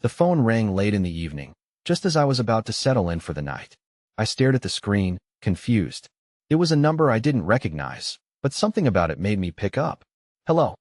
The phone rang late in the evening, just as I was about to settle in for the night. I stared at the screen, confused. It was a number I didn't recognize, but something about it made me pick up. "Hello,"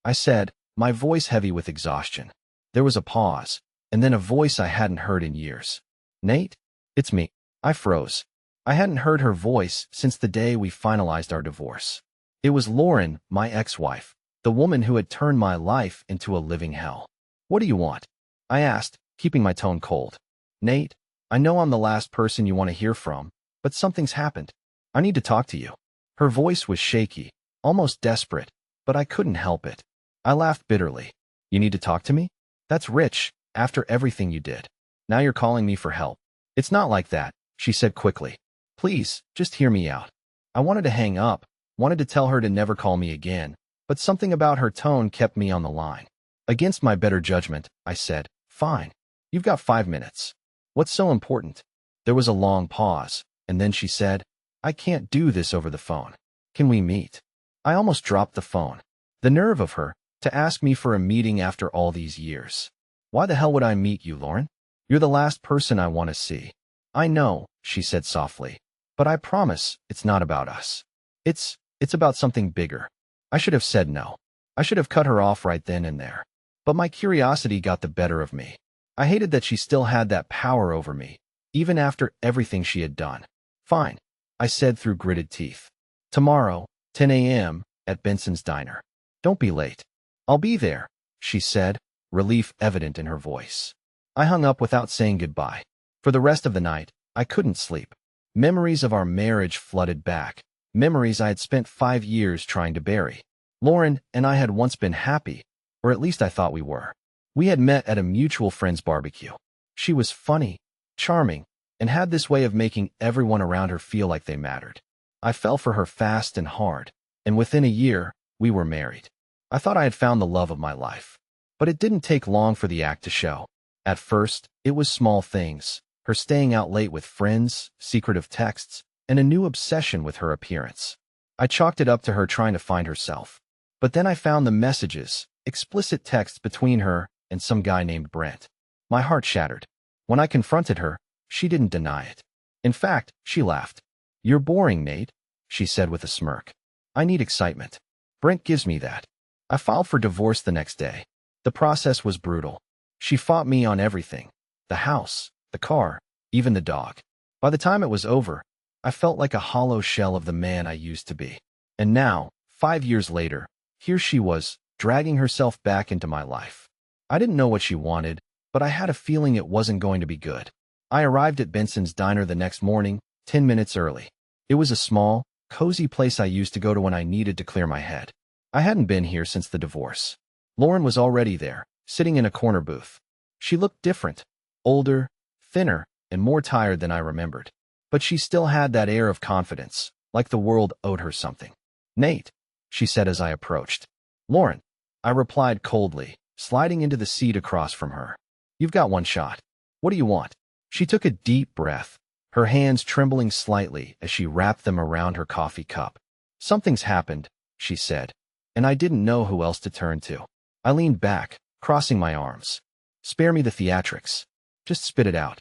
I said, my voice heavy with exhaustion. There was a pause, and then a voice I hadn't heard in years. "Nate? It's me." I froze. I hadn't heard her voice since the day we finalized our divorce. It was Lauren, my ex-wife, the woman who had turned my life into a living hell. "What do you want?" I asked, keeping my tone cold. "Nate, I know I'm the last person you want to hear from, but something's happened. I need to talk to you." Her voice was shaky, almost desperate, but I couldn't help it. I laughed bitterly. "You need to talk to me? That's rich, after everything you did. Now you're calling me for help." "It's not like that," she said quickly. "Please, just hear me out." I wanted to hang up, wanted to tell her to never call me again, but something about her tone kept me on the line. Against my better judgment, I said, "Fine. You've got 5 minutes. What's so important?" There was a long pause, and then she said, "I can't do this over the phone. Can we meet?" I almost dropped the phone. The nerve of her, to ask me for a meeting after all these years. "Why the hell would I meet you, Lauren? You're the last person I want to see." "I know," she said softly, "but I promise it's not about us. It's about something bigger." I should have said no. I should have cut her off right then and there. But my curiosity got the better of me. I hated that she still had that power over me, even after everything she had done. "Fine," I said through gritted teeth. "Tomorrow, 10 a.m., at Benson's Diner. Don't be late." "I'll be there," she said, relief evident in her voice. I hung up without saying goodbye. For the rest of the night, I couldn't sleep. Memories of our marriage flooded back, memories I had spent 5 years trying to bury. Lauren and I had once been happy, or at least I thought we were. We had met at a mutual friend's barbecue. She was funny, charming, and had this way of making everyone around her feel like they mattered. I fell for her fast and hard, and within a year, we were married. I thought I had found the love of my life. But it didn't take long for the act to show. At first, it was small things, her staying out late with friends, secretive texts, and a new obsession with her appearance. I chalked it up to her trying to find herself. But then I found the messages, explicit texts between her and some guy named Brent. My heart shattered. When I confronted her, she didn't deny it. In fact, she laughed. "You're boring, Nate," she said with a smirk. "I need excitement. Brent gives me that." I filed for divorce the next day. The process was brutal. She fought me on everything. The house, the car, even the dog. By the time it was over, I felt like a hollow shell of the man I used to be. And now, 5 years later, here she was, dragging herself back into my life. I didn't know what she wanted, but I had a feeling it wasn't going to be good. I arrived at Benson's Diner the next morning, 10 minutes early. It was a small, cozy place I used to go to when I needed to clear my head. I hadn't been here since the divorce. Lauren was already there, sitting in a corner booth. She looked different, older, thinner, and more tired than I remembered. But she still had that air of confidence, like the world owed her something. "Nate," she said as I approached. "Lauren," I replied coldly, sliding into the seat across from her. "You've got one shot. What do you want?" She took a deep breath, her hands trembling slightly as she wrapped them around her coffee cup. "Something's happened," she said, and I didn't know who else to turn to. I leaned back, crossing my arms. "Spare me the theatrics. Just spit it out."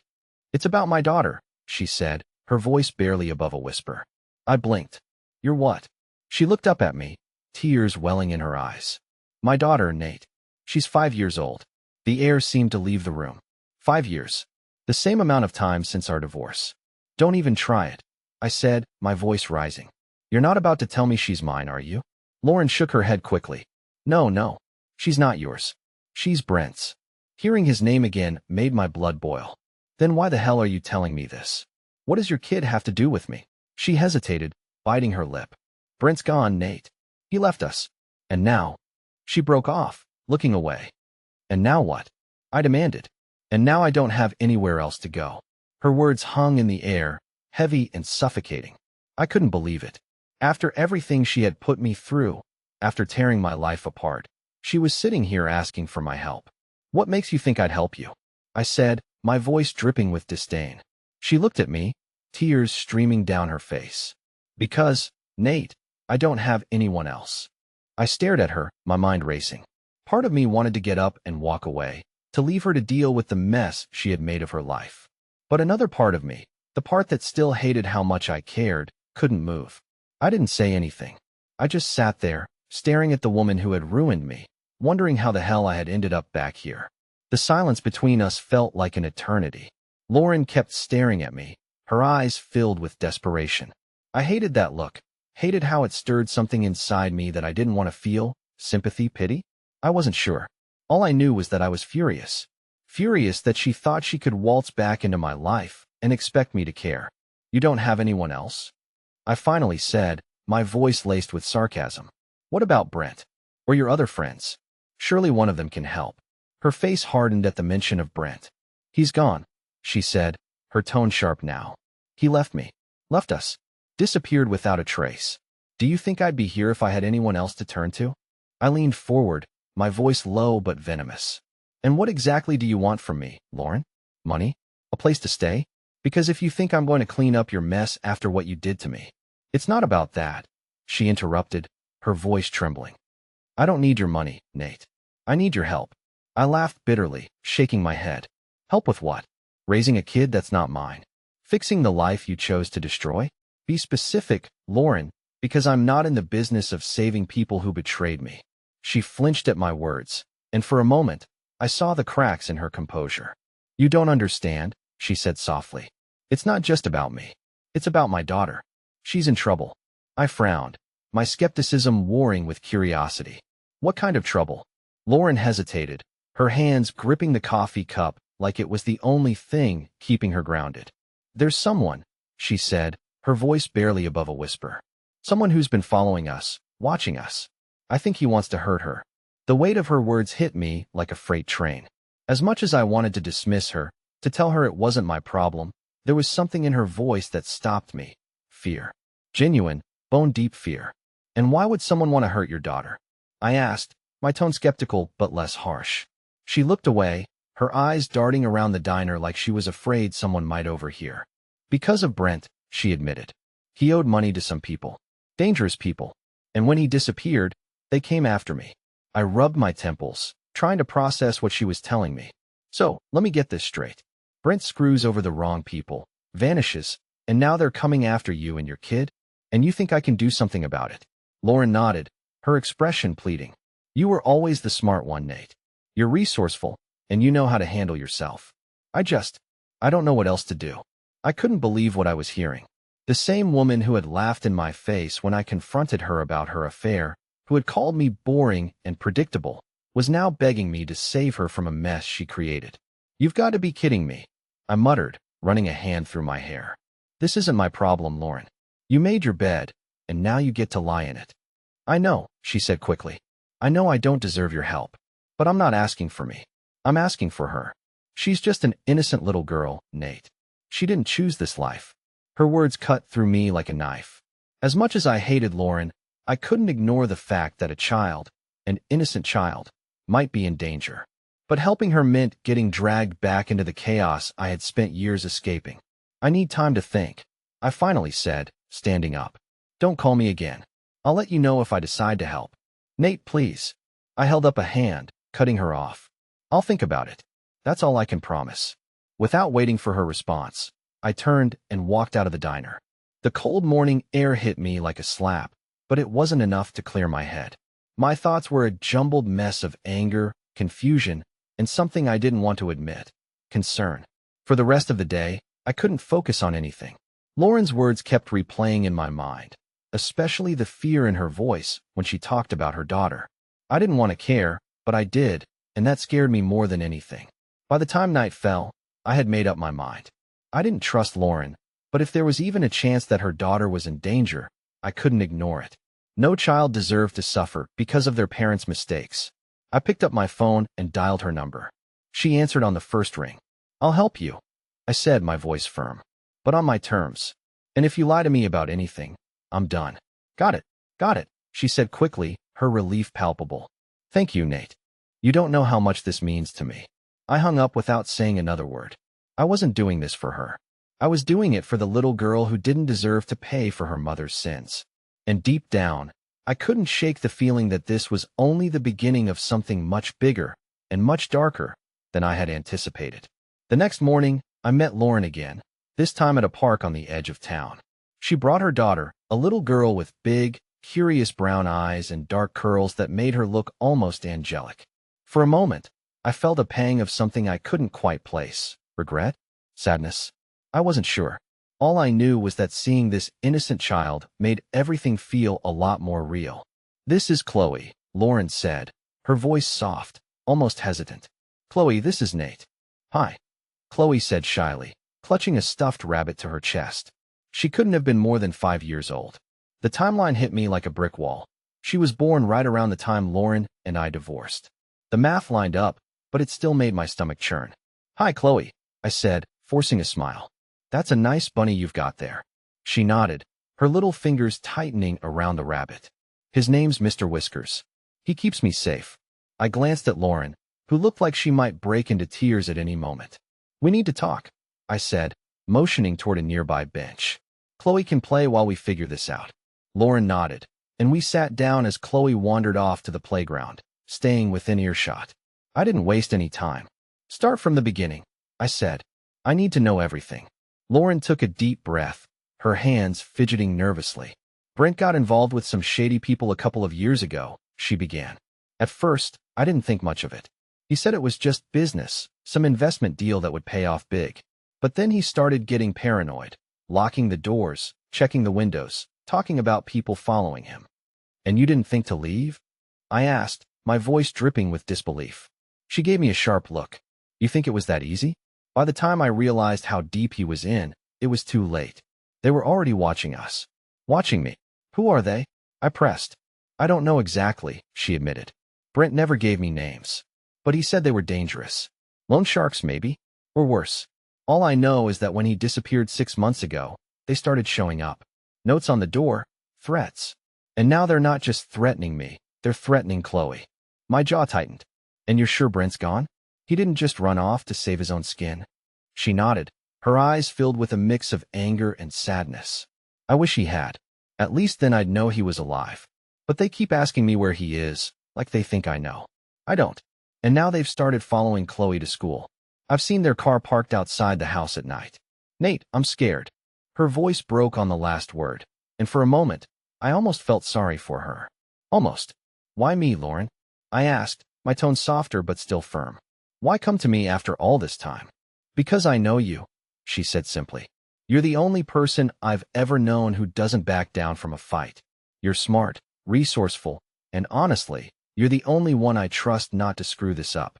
"It's about my daughter," she said, her voice barely above a whisper. I blinked. "You're what?" She looked up at me, tears welling in her eyes. "My daughter, Nate. She's 5 years old." The air seemed to leave the room. 5 years. The same amount of time since our divorce. "Don't even try it," I said, my voice rising. "You're not about to tell me she's mine, are you?" Lauren shook her head quickly. No. She's not yours. She's Brent's." Hearing his name again made my blood boil. "Then why the hell are you telling me this? What does your kid have to do with me?" She hesitated, biting her lip. "Brent's gone, Nate. He left us. And now—" She broke off, looking away. "And now what?" I demanded. "And now I don't have anywhere else to go." Her words hung in the air, heavy and suffocating. I couldn't believe it. After everything she had put me through, after tearing my life apart, she was sitting here asking for my help. "What makes you think I'd help you?" I said, my voice dripping with disdain. She looked at me, tears streaming down her face. "Because, Nate, I don't have anyone else." I stared at her, my mind racing. Part of me wanted to get up and walk away, to leave her to deal with the mess she had made of her life. But another part of me, the part that still hated how much I cared, couldn't move. I didn't say anything. I just sat there, staring at the woman who had ruined me, wondering how the hell I had ended up back here. The silence between us felt like an eternity. Lauren kept staring at me, her eyes filled with desperation. I hated that look, hated how it stirred something inside me that I didn't want to feel. Sympathy, pity? I wasn't sure. All I knew was that I was furious. Furious that she thought she could waltz back into my life and expect me to care. You don't have anyone else? I finally said, my voice laced with sarcasm. What about Brent? Or your other friends? Surely one of them can help. Her face hardened at the mention of Brent. He's gone, she said, her tone sharp now. He left me. Left us. Disappeared without a trace. Do you think I'd be here if I had anyone else to turn to? I leaned forward, my voice low but venomous. And what exactly do you want from me, Lauren? Money? A place to stay? Because if you think I'm going to clean up your mess after what you did to me. It's not about that, she interrupted, her voice trembling. I don't need your money, Nate. I need your help. I laughed bitterly, shaking my head. Help with what? Raising a kid that's not mine. Fixing the life you chose to destroy? Be specific, Lauren, because I'm not in the business of saving people who betrayed me. She flinched at my words, and for a moment, I saw the cracks in her composure. You don't understand, she said softly. It's not just about me. It's about my daughter. She's in trouble. I frowned, my skepticism warring with curiosity. What kind of trouble? Lauren hesitated, her hands gripping the coffee cup like it was the only thing keeping her grounded. There's someone, she said, her voice barely above a whisper. Someone who's been following us, watching us. I think he wants to hurt her. The weight of her words hit me like a freight train. As much as I wanted to dismiss her, to tell her it wasn't my problem, there was something in her voice that stopped me. Fear. Genuine, bone-deep fear. And why would someone want to hurt your daughter? I asked, my tone skeptical but less harsh. She looked away, her eyes darting around the diner like she was afraid someone might overhear. Because of Brent, she admitted. He owed money to some people. Dangerous people. And when he disappeared, they came after me. I rubbed my temples, trying to process what she was telling me. So, let me get this straight. Brent screws over the wrong people, vanishes, and now they're coming after you and your kid? And you think I can do something about it? Lauren nodded, her expression pleading. You were always the smart one, Nate. You're resourceful, and you know how to handle yourself. I don't know what else to do. I couldn't believe what I was hearing. The same woman who had laughed in my face when I confronted her about her affair, who had called me boring and predictable, was now begging me to save her from a mess she created. You've got to be kidding me, I muttered, running a hand through my hair. This isn't my problem, Lauren. You made your bed, and now you get to lie in it. I know, she said quickly. I know I don't deserve your help. But I'm not asking for me. I'm asking for her. She's just an innocent little girl, Nate. She didn't choose this life. Her words cut through me like a knife. As much as I hated Lauren, I couldn't ignore the fact that a child, an innocent child, might be in danger. But helping her meant getting dragged back into the chaos I had spent years escaping. I need time to think, I finally said, standing up. Don't call me again. I'll let you know if I decide to help. Nate, please. I held up a hand, cutting her off. I'll think about it. That's all I can promise. Without waiting for her response, I turned and walked out of the diner. The cold morning air hit me like a slap, but it wasn't enough to clear my head. My thoughts were a jumbled mess of anger, confusion, and something I didn't want to admit, concern. For the rest of the day, I couldn't focus on anything. Lauren's words kept replaying in my mind, especially the fear in her voice when she talked about her daughter. I didn't want to care, but I did, and that scared me more than anything. By the time night fell, I had made up my mind. I didn't trust Lauren, but if there was even a chance that her daughter was in danger, I couldn't ignore it. No child deserved to suffer because of their parents' mistakes. I picked up my phone and dialed her number. She answered on the first ring. I'll help you, I said, my voice firm. But on my terms. And if you lie to me about anything, I'm done. Got it, she said quickly, her relief palpable. Thank you, Nate. You don't know how much this means to me. I hung up without saying another word. I wasn't doing this for her. I was doing it for the little girl who didn't deserve to pay for her mother's sins. And deep down, I couldn't shake the feeling that this was only the beginning of something much bigger and much darker than than I had anticipated. The next morning, I met Lauren again, this time at a park on the edge of town. She brought her daughter, a little girl with big, curious brown eyes and dark curls that made her look almost angelic. For a moment, I felt a pang of something I couldn't quite place. Regret? Sadness? I wasn't sure. All I knew was that seeing this innocent child made everything feel a lot more real. "This is Chloe," Lauren said, her voice soft, almost hesitant. "Chloe, this is Nate." "Hi," Chloe said shyly, clutching a stuffed rabbit to her chest. She couldn't have been more than 5 years old. The timeline hit me like a brick wall. She was born right around the time Lauren and I divorced. The math lined up, but it still made my stomach churn. "Hi, Chloe," I said, forcing a smile. "That's a nice bunny you've got there." She nodded, her little fingers tightening around the rabbit. "His name's Mr. Whiskers. He keeps me safe." I glanced at Lauren, who looked like she might break into tears at any moment. "We need to talk," I said, motioning toward a nearby bench. "Chloe can play while we figure this out." Lauren nodded, and we sat down as Chloe wandered off to the playground, staying within earshot. I didn't waste any time. "Start from the beginning," I said. "I need to know everything." Lauren took a deep breath, her hands fidgeting nervously. "Brent got involved with some shady people a couple of years ago," she began. "At first, I didn't think much of it. He said it was just business, some investment deal that would pay off big. But then he started getting paranoid, locking the doors, checking the windows, talking about people following him." "And you didn't think to leave?" I asked, my voice dripping with disbelief. She gave me a sharp look. "You think it was that easy?" By the time I realized how deep he was in, it was too late. They were already watching us. Watching me. "Who are they?" I pressed. "I don't know exactly," she admitted. "Brent never gave me names. But he said they were dangerous. Loan sharks, maybe? Or worse. All I know is that when he disappeared 6 months ago, they started showing up. Notes on the door, threats. And now they're not just threatening me, they're threatening Chloe." My jaw tightened. "And you're sure Brent's gone? He didn't just run off to save his own skin?" She nodded, her eyes filled with a mix of anger and sadness. "I wish he had. At least then I'd know he was alive. But they keep asking me where he is, like they think I know. I don't. And now they've started following Chloe to school. I've seen their car parked outside the house at night. Nate, I'm scared." Her voice broke on the last word, and for a moment, I almost felt sorry for her. Almost. "Why me, Lauren?" I asked, my tone softer but still firm. "Why come to me after all this time?" "Because I know you," she said simply. "You're the only person I've ever known who doesn't back down from a fight. You're smart, resourceful, and honestly, you're the only one I trust not to screw this up."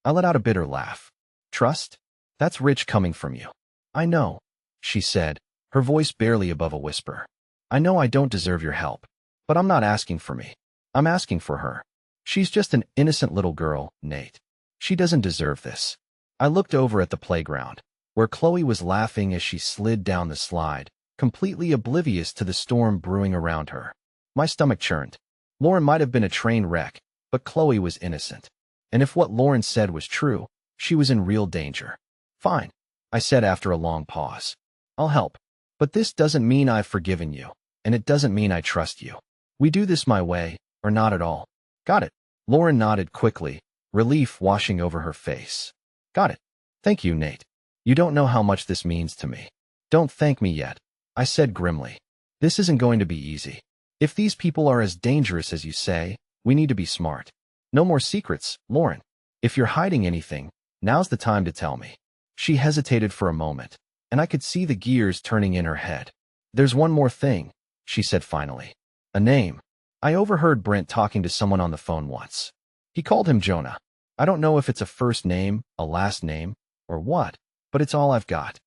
I let out a bitter laugh. "Trust? That's rich coming from you." "I know," she said, her voice barely above a whisper. "I know I don't deserve your help. But I'm not asking for me. I'm asking for her. She's just an innocent little girl, Nate. She doesn't deserve this." I looked over at the playground, where Chloe was laughing as she slid down the slide, completely oblivious to the storm brewing around her. My stomach churned. Lauren might have been a train wreck, but Chloe was innocent. And if what Lauren said was true, she was in real danger. "Fine," I said after a long pause. "I'll help. But this doesn't mean I've forgiven you, and it doesn't mean I trust you. We do this my way, or not at all." "Got it." Lauren nodded quickly, relief washing over her face. "Got it. Thank you, Nate. You don't know how much this means to me." "Don't thank me yet," I said grimly. "This isn't going to be easy. If these people are as dangerous as you say, we need to be smart. No more secrets, Lauren. If you're hiding anything, now's the time to tell me." She hesitated for a moment, and I could see the gears turning in her head. "There's one more thing," she said finally. "A name. I overheard Brent talking to someone on the phone once. He called him Jonah. I don't know if it's a first name, a last name, or what, but it's all I've got."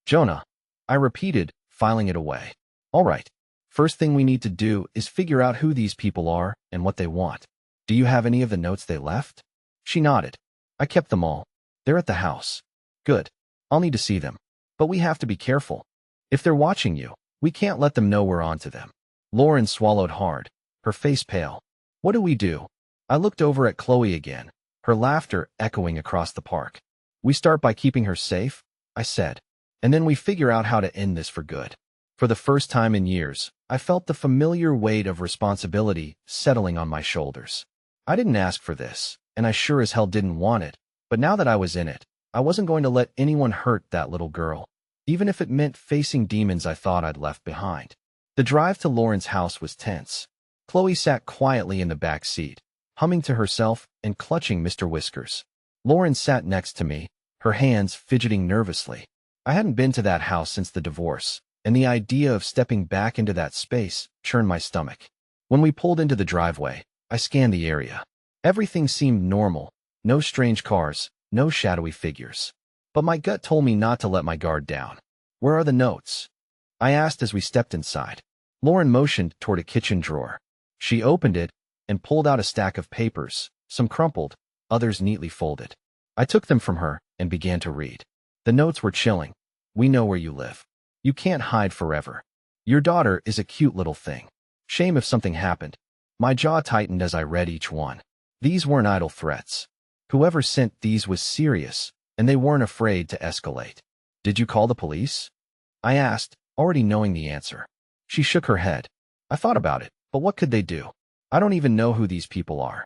"Jonah," I repeated, filing it away. "All right. First thing we need to do is figure out who these people are and what they want. Do you have any of the notes they left?" She nodded. "I kept them all. They're at the house." "Good. I'll need to see them. But we have to be careful. If they're watching you, we can't let them know we're onto them." Lauren swallowed hard, her face pale. "What do we do?" I looked over at Chloe again, her laughter echoing across the park. "We start by keeping her safe," I said. "And then we figure out how to end this for good." For the first time in years, I felt the familiar weight of responsibility settling on my shoulders. I didn't ask for this, and I sure as hell didn't want it, But now that I was in it, I wasn't going to let anyone hurt that little girl, even if it meant facing demons I thought I'd left behind. The drive to Lauren's house was tense. Chloe sat quietly in the back seat, humming to herself and clutching Mr. Whiskers. Lauren sat next to me, her hands fidgeting nervously. I hadn't been to that house since the divorce, and the idea of stepping back into that space churned my stomach. When we pulled into the driveway, I scanned the area. Everything seemed normal, no strange cars, no shadowy figures. But my gut told me not to let my guard down. "Where are the notes?" I asked as we stepped inside. Lauren motioned toward a kitchen drawer. She opened it and pulled out a stack of papers, some crumpled, others neatly folded. I took them from her and began to read. The notes were chilling. "We know where you live. You can't hide forever. Your daughter is a cute little thing. Shame if something happened." My jaw tightened as I read each one. These weren't idle threats. Whoever sent these was serious, and they weren't afraid to escalate. "Did you call the police?" I asked, already knowing the answer. She shook her head. "I thought about it, but what could they do? I don't even know who these people are."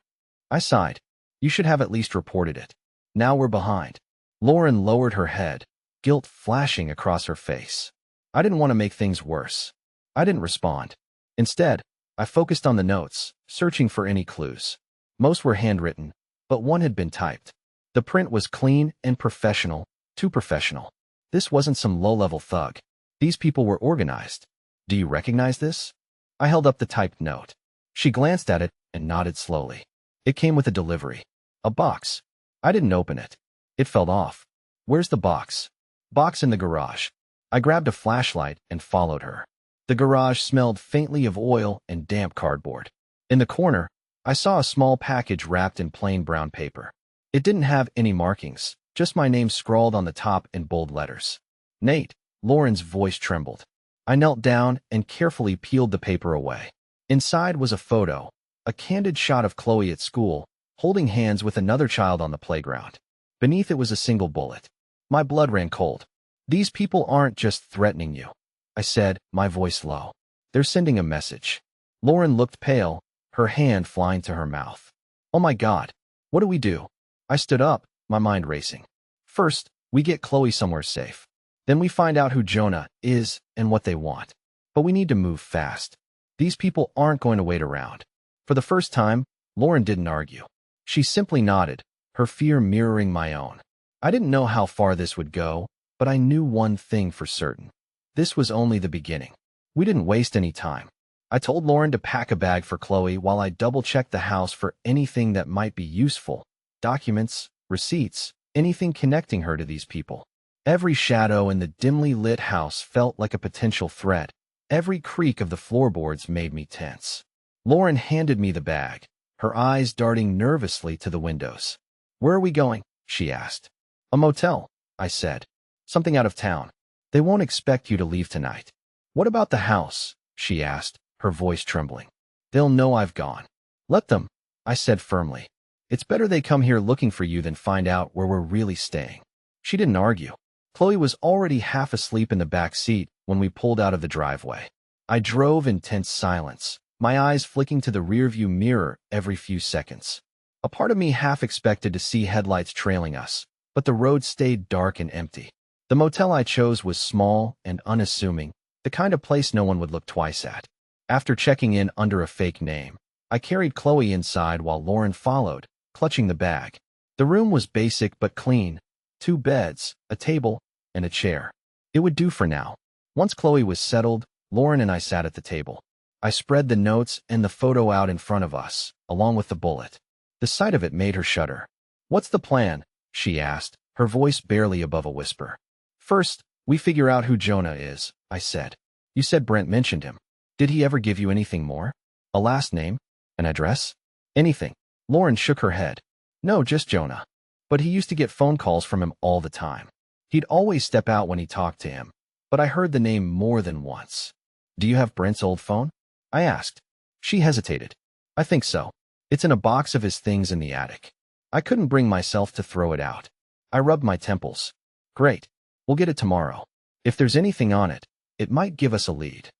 I sighed. "You should have at least reported it. Now we're behind." Lauren lowered her head, guilt flashing across her face. I didn't want to make things worse. I didn't respond. Instead, I focused on the notes, searching for any clues. Most were handwritten, but one had been typed. The print was clean and professional, too professional. This wasn't some low-level thug. These people were organized. "Do you recognize this?" I held up the typed note. She glanced at it and nodded slowly. It came with a delivery. A box. I didn't open it. It felt off. "Where's the box?" "Box in the garage." I grabbed a flashlight and followed her. The garage smelled faintly of oil and damp cardboard. In the corner, I saw a small package wrapped in plain brown paper. It didn't have any markings, just my name scrawled on the top in bold letters. "Nate." Lauren's voice trembled. I knelt down and carefully peeled the paper away. Inside was a photo, a candid shot of Chloe at school, holding hands with another child on the playground. Beneath it was a single bullet. My blood ran cold. "These people aren't just threatening you," I said, my voice low. "They're sending a message." Lauren looked pale, her hand flying to her mouth. "Oh my God. What do we do?" I stood up, my mind racing. "First, we get Chloe somewhere safe. Then we find out who Jonah is and what they want. But we need to move fast. These people aren't going to wait around." For the first time, Lauren didn't argue. She simply nodded, her fear mirroring my own. I didn't know how far this would go, but I knew one thing for certain. This was only the beginning. We didn't waste any time. I told Lauren to pack a bag for Chloe while I double-checked the house for anything that might be useful. Documents, receipts, anything connecting her to these people. Every shadow in the dimly lit house felt like a potential threat. Every creak of the floorboards made me tense. Lauren handed me the bag, her eyes darting nervously to the windows. "Where are we going?" she asked. "A motel," I said. "Something out of town. They won't expect you to leave tonight." "What about the house?" she asked, her voice trembling. "They'll know I've gone." "Let them," I said firmly. "It's better they come here looking for you than find out where we're really staying." She didn't argue. Chloe was already half asleep in the back seat when we pulled out of the driveway. I drove in tense silence, my eyes flicking to the rearview mirror every few seconds. A part of me half expected to see headlights trailing us, but the road stayed dark and empty. The motel I chose was small and unassuming, the kind of place no one would look twice at. After checking in under a fake name, I carried Chloe inside while Lauren followed, clutching the bag. The room was basic but clean. 2 beds, a table, and a chair. It would do for now. Once Chloe was settled, Lauren and I sat at the table. I spread the notes and the photo out in front of us, along with the bullet. The sight of it made her shudder. "What's the plan?" she asked, her voice barely above a whisper. "First, we figure out who Jonah is," I said. "You said Brent mentioned him. Did he ever give you anything more? A last name? An address? Anything?" Lauren shook her head. "No, just Jonah. But he used to get phone calls from him all the time. He'd always step out when he talked to him, but I heard the name more than once." "Do you have Brent's old phone?" I asked. She hesitated. "I think so. It's in a box of his things in the attic." I couldn't bring myself to throw it out. I rubbed my temples. "Great. We'll get it tomorrow. If there's anything on it, it might give us a lead."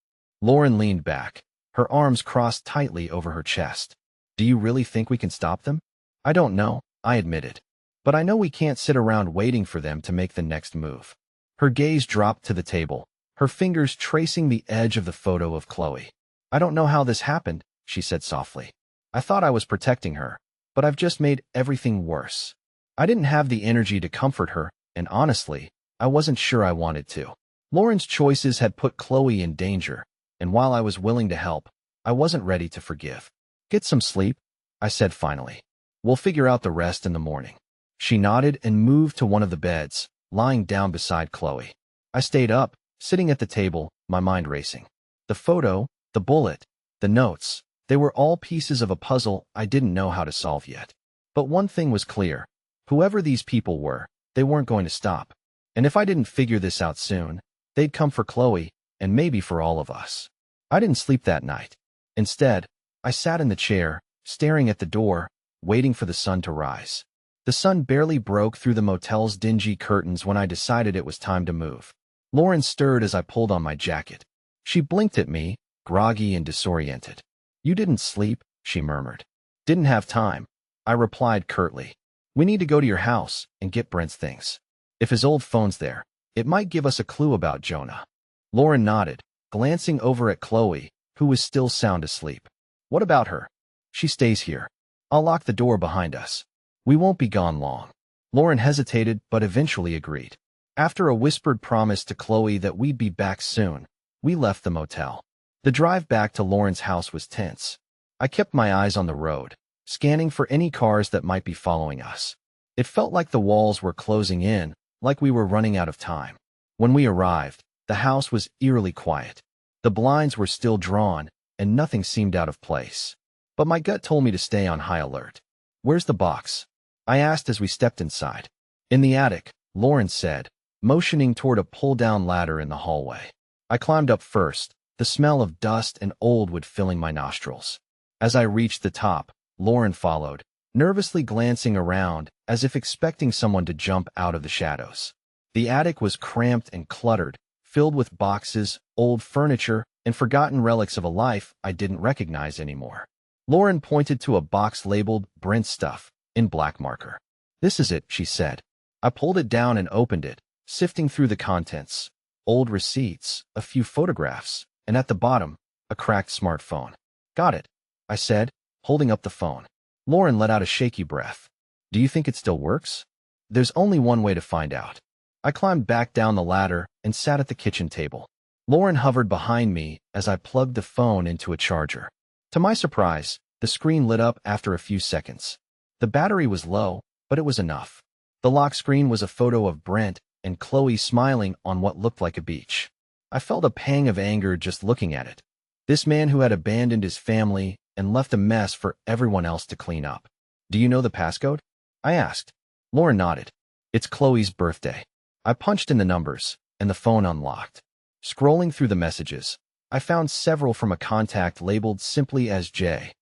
Lauren leaned back, her arms crossed tightly over her chest. "Do you really think we can stop them?" "I don't know," I admitted. But I know we can't sit around waiting for them to make the next move. Her gaze dropped to the table, her fingers tracing the edge of the photo of Chloe. I don't know how this happened, she said softly. I thought I was protecting her, but I've just made everything worse. I didn't have the energy to comfort her, and honestly, I wasn't sure I wanted to. Lauren's choices had put Chloe in danger, and while I was willing to help, I wasn't ready to forgive. Get some sleep, I said finally. We'll figure out the rest in the morning. She nodded and moved to one of the beds, lying down beside Chloe. I stayed up, sitting at the table, my mind racing. The photo, the bullet, the notes, they were all pieces of a puzzle I didn't know how to solve yet. But one thing was clear. Whoever these people were, they weren't going to stop. And if I didn't figure this out soon, they'd come for Chloe, and maybe for all of us. I didn't sleep that night. Instead, I sat in the chair, staring at the door, waiting for the sun to rise. The sun barely broke through the motel's dingy curtains when I decided it was time to move. Lauren stirred as I pulled on my jacket. She blinked at me, groggy and disoriented. You didn't sleep, she murmured. Didn't have time, I replied curtly. We need to go to your house and get Brent's things. If his old phone's there, it might give us a clue about Jonah. Lauren nodded, glancing over at Chloe, who was still sound asleep. What about her? She stays here. I'll lock the door behind us. We won't be gone long. Lauren hesitated but eventually agreed. After a whispered promise to Chloe that we'd be back soon, we left the motel. The drive back to Lauren's house was tense. I kept my eyes on the road, scanning for any cars that might be following us. It felt like the walls were closing in, like we were running out of time. When we arrived, the house was eerily quiet. The blinds were still drawn, and nothing seemed out of place. But my gut told me to stay on high alert. Where's the box? I asked as we stepped inside. In the attic, Lauren said, motioning toward a pull-down ladder in the hallway. I climbed up first, the smell of dust and old wood filling my nostrils. As I reached the top, Lauren followed, nervously glancing around as if expecting someone to jump out of the shadows. The attic was cramped and cluttered, filled with boxes, old furniture, and forgotten relics of a life I didn't recognize anymore. Lauren pointed to a box labeled Brent Stuff in black marker. This is it, she said. I pulled it down and opened it, sifting through the contents. Old receipts, a few photographs, and at the bottom, a cracked smartphone. Got it, I said, holding up the phone. Lauren let out a shaky breath. Do you think it still works? There's only one way to find out. I climbed back down the ladder and sat at the kitchen table. Lauren hovered behind me as I plugged the phone into a charger. To my surprise, the screen lit up after a few seconds. The battery was low, but it was enough. The lock screen was a photo of Brent and Chloe smiling on what looked like a beach. I felt a pang of anger just looking at it. This man who had abandoned his family and left a mess for everyone else to clean up. Do you know the passcode? I asked. Lauren nodded. It's Chloe's birthday. I punched in the numbers, and the phone unlocked. Scrolling through the messages, I found several from a contact labeled simply as J.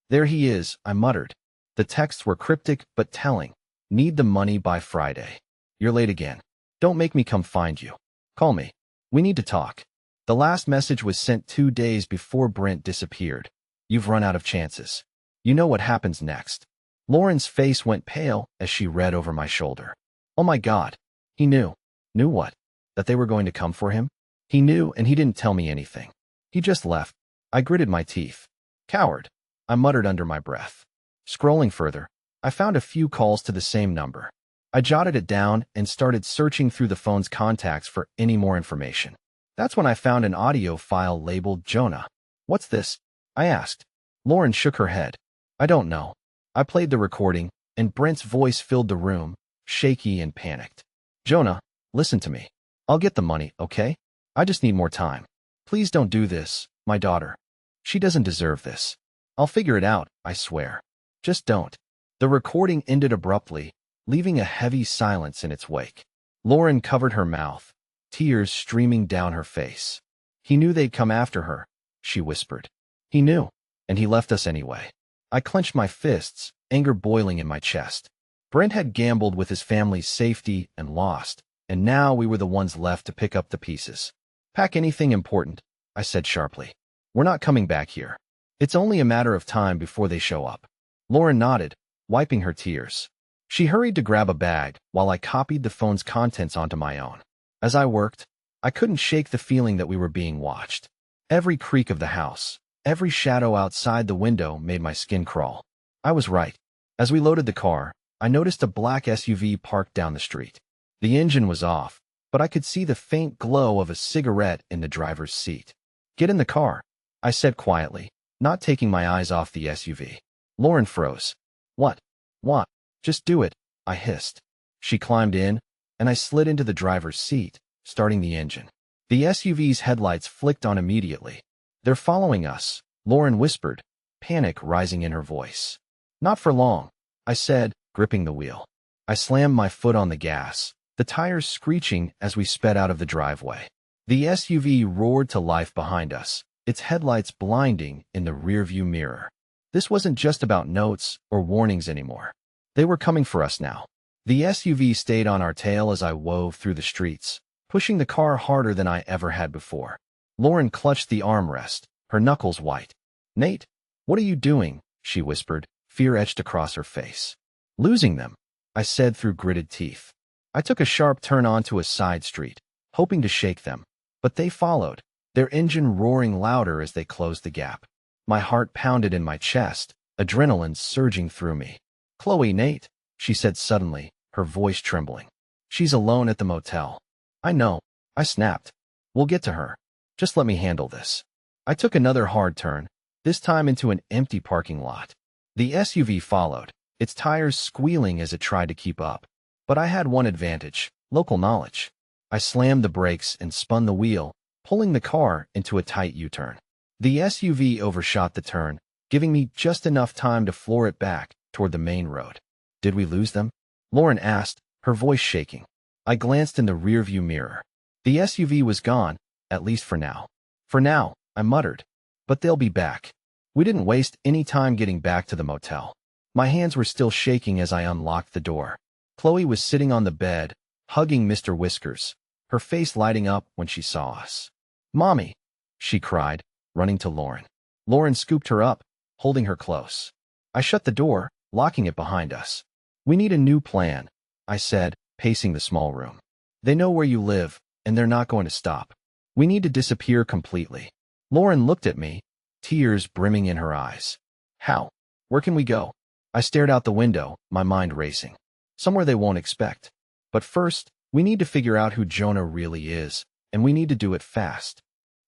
There he is, I muttered. The texts were cryptic but telling. Need the money by Friday. You're late again. Don't make me come find you. Call me. We need to talk. The last message was sent 2 days before Brent disappeared. You've run out of chances. You know what happens next. Lauren's face went pale as she read over my shoulder. Oh my God. He knew. Knew what? That they were going to come for him? He knew and he didn't tell me anything. He just left. I gritted my teeth. Coward. I muttered under my breath. Scrolling further, I found a few calls to the same number. I jotted it down and started searching through the phone's contacts for any more information. That's when I found an audio file labeled Jonah. What's this? I asked. Lauren shook her head. I don't know. I played the recording, and Brent's voice filled the room, shaky and panicked. Jonah, listen to me. I'll get the money, okay? I just need more time. Please don't do this, my daughter. She doesn't deserve this. I'll figure it out, I swear. Just don't. The recording ended abruptly, leaving a heavy silence in its wake. Lauren covered her mouth, tears streaming down her face. He knew they'd come after her, she whispered. He knew, and he left us anyway. I clenched my fists, anger boiling in my chest. Brent had gambled with his family's safety and lost, and now we were the ones left to pick up the pieces. Pack anything important, I said sharply. We're not coming back here. It's only a matter of time before they show up. Lauren nodded, wiping her tears. She hurried to grab a bag while I copied the phone's contents onto my own. As I worked, I couldn't shake the feeling that we were being watched. Every creak of the house, every shadow outside the window made my skin crawl. I was right. As we loaded the car, I noticed a black SUV parked down the street. The engine was off, but I could see the faint glow of a cigarette in the driver's seat. "Get in the car," I said quietly, not taking my eyes off the SUV. Lauren froze. "What? What?" "Just do it," I hissed. She climbed in, and I slid into the driver's seat, starting the engine. The SUV's headlights flicked on immediately. "They're following us," Lauren whispered, panic rising in her voice. "Not for long," I said, gripping the wheel. I slammed my foot on the gas, the tires screeching as we sped out of the driveway. The SUV roared to life behind us, its headlights blinding in the rearview mirror. This wasn't just about notes or warnings anymore. They were coming for us now. The SUV stayed on our tail as I wove through the streets, pushing the car harder than I ever had before. Lauren clutched the armrest, her knuckles white. "Nate, what are you doing?" she whispered, fear etched across her face. "Losing them," I said through gritted teeth. I took a sharp turn onto a side street, hoping to shake them, but they followed, their engine roaring louder as they closed the gap. My heart pounded in my chest, adrenaline surging through me. "Chloe, Nate," she said suddenly, her voice trembling. "She's alone at the motel." "I know," I snapped. "We'll get to her. Just let me handle this." I took another hard turn, this time into an empty parking lot. The SUV followed, its tires squealing as it tried to keep up. But I had one advantage: local knowledge. I slammed the brakes and spun the wheel, pulling the car into a tight U-turn. The SUV overshot the turn, giving me just enough time to floor it back toward the main road. "Did we lose them?" Lauren asked, her voice shaking. I glanced in the rearview mirror. The SUV was gone, at least for now. "For now," I muttered. "But they'll be back." We didn't waste any time getting back to the motel. My hands were still shaking as I unlocked the door. Chloe was sitting on the bed, hugging Mr. Whiskers, her face lighting up when she saw us. "Mommy," she cried, running to Lauren. Lauren scooped her up, holding her close. I shut the door, locking it behind us. "We need a new plan," I said, pacing the small room. "They know where you live, and they're not going to stop. We need to disappear completely." Lauren looked at me, tears brimming in her eyes. "How? Where can we go?" I stared out the window, my mind racing. "Somewhere they won't expect. But first, we need to figure out who Jonah really is, and we need to do it fast."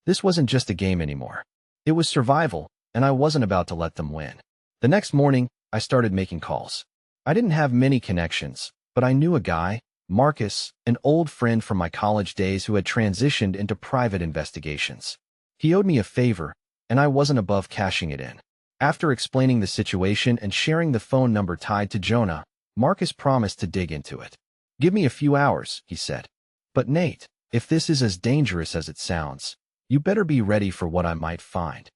This wasn't just a game anymore. It was survival, and I wasn't about to let them win. The next morning, I started making calls. I didn't have many connections, but I knew a guy, Marcus, an old friend from my college days who had transitioned into private investigations. He owed me a favor, and I wasn't above cashing it in. After explaining the situation and sharing the phone number tied to Jonah, Marcus promised to dig into it. "Give me a few hours," he said. "But Nate, if this is as dangerous as it sounds, you better be ready for what I might find."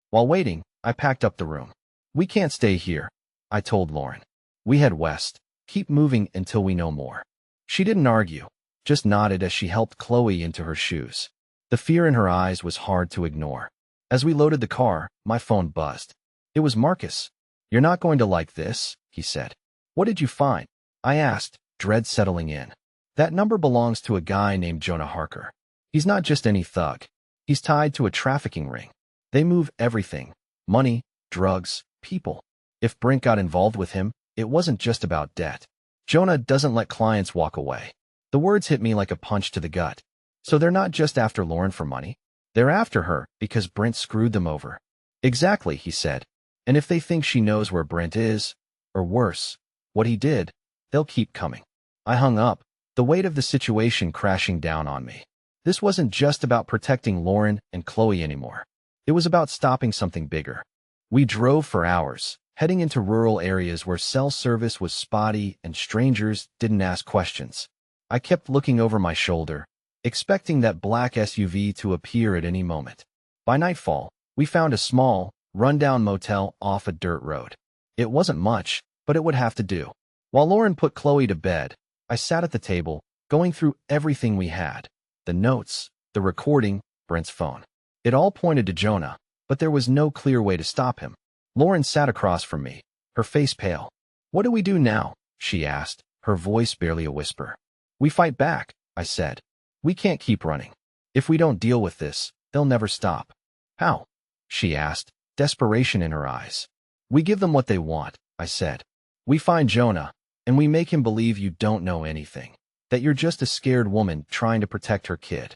While waiting, I packed up the room. "We can't stay here," I told Lauren. "We head west. Keep moving until we know more." She didn't argue, just nodded as she helped Chloe into her shoes. The fear in her eyes was hard to ignore. As we loaded the car, my phone buzzed. It was Marcus. "You're not going to like this," he said. "What did you find?" I asked, dread settling in. "That number belongs to a guy named Jonah Harker. He's not just any thug. He's tied to a trafficking ring. They move everything: money, drugs, people. If Brent got involved with him, it wasn't just about debt. Jonah doesn't let clients walk away." The words hit me like a punch to the gut. So they're not just after Lauren for money. They're after her because Brent screwed them over. "Exactly," he said. "And if they think she knows where Brent is, or worse, what he did, they'll keep coming." I hung up, the weight of the situation crashing down on me. This wasn't just about protecting Lauren and Chloe anymore. It was about stopping something bigger. We drove for hours, heading into rural areas where cell service was spotty and strangers didn't ask questions. I kept looking over my shoulder, expecting that black SUV to appear at any moment. By nightfall, we found a small, run-down motel off a dirt road. It wasn't much, but it would have to do. While Lauren put Chloe to bed, I sat at the table, going through everything we had. The notes, the recording, Brent's phone. It all pointed to Jonah, but there was no clear way to stop him. Lauren sat across from me, her face pale. "What do we do now?" she asked, her voice barely a whisper. We fight back, I said. We can't keep running. If we don't deal with this, they'll never stop. How? She asked, desperation in her eyes. We give them what they want, I said. We find Jonah, and we make him believe you don't know anything, that you're just a scared woman trying to protect her kid.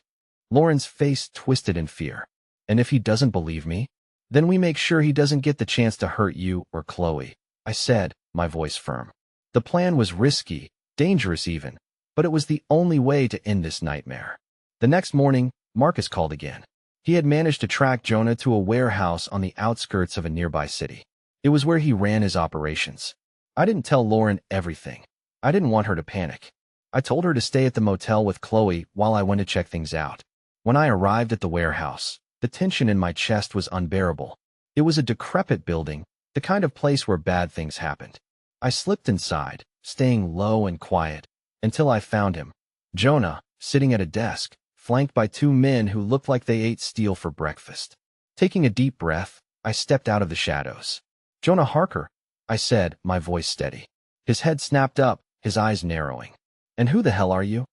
Lauren's face twisted in fear. And if he doesn't believe me? Then we make sure he doesn't get the chance to hurt you or Chloe, I said, my voice firm. The plan was risky, dangerous even, but it was the only way to end this nightmare. The next morning, Marcus called again. He had managed to track Jonah to a warehouse on the outskirts of a nearby city. It was where he ran his operations. I didn't tell Lauren everything. I didn't want her to panic. I told her to stay at the motel with Chloe while I went to check things out. When I arrived at the warehouse, the tension in my chest was unbearable. It was a decrepit building, the kind of place where bad things happened. I slipped inside, staying low and quiet, until I found him. Jonah, sitting at a desk, flanked by two men who looked like they ate steel for breakfast. Taking a deep breath, I stepped out of the shadows. Jonah Harker, I said, my voice steady. His head snapped up, his eyes narrowing. And who the hell are you?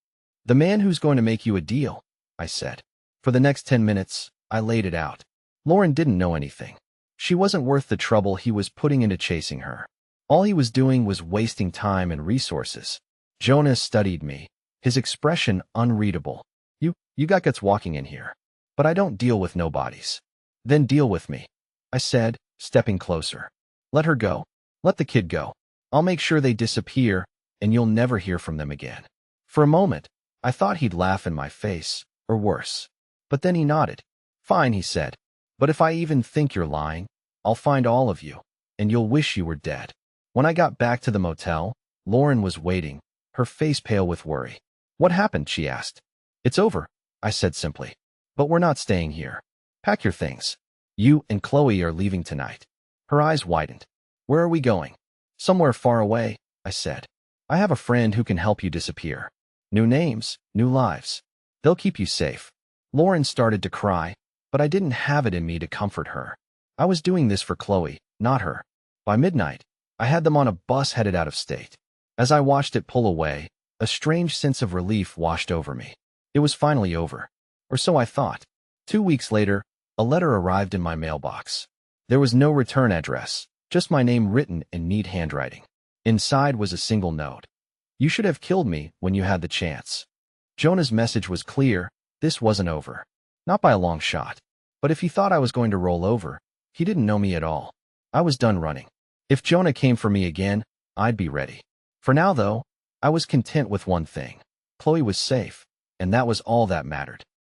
The man who's going to make you a deal, I said. For the next 10 minutes, I laid it out. Lauren didn't know anything. She wasn't worth the trouble he was putting into chasing her. All he was doing was wasting time and resources. Jonah studied me, his expression unreadable. You got guts walking in here. But I don't deal with nobodies. Then deal with me, I said, stepping closer. Let her go. Let the kid go. I'll make sure they disappear, and you'll never hear from them again. For a moment, I thought he'd laugh in my face, or worse. But then he nodded. Fine, he said. But if I even think you're lying, I'll find all of you, and you'll wish you were dead. When I got back to the motel, Lauren was waiting, her face pale with worry. What happened? She asked. It's over, I said simply. But we're not staying here. Pack your things. You and Chloe are leaving tonight. Her eyes widened. Where are we going? Somewhere far away, I said. I have a friend who can help you disappear. New names, new lives. They'll keep you safe. Lauren started to cry, but I didn't have it in me to comfort her. I was doing this for Chloe, not her. By midnight, I had them on a bus headed out of state. As I watched it pull away, a strange sense of relief washed over me. It was finally over. Or so I thought. 2 weeks later, a letter arrived in my mailbox. There was no return address, just my name written in neat handwriting. Inside was a single note. You should have killed me when you had the chance. Jonah's message was clear. This wasn't over. Not by a long shot. But if he thought I was going to roll over, he didn't know me at all. I was done running. If Jonah came for me again, I'd be ready. For now, though, I was content with one thing. Chloe was safe, and that was all that mattered.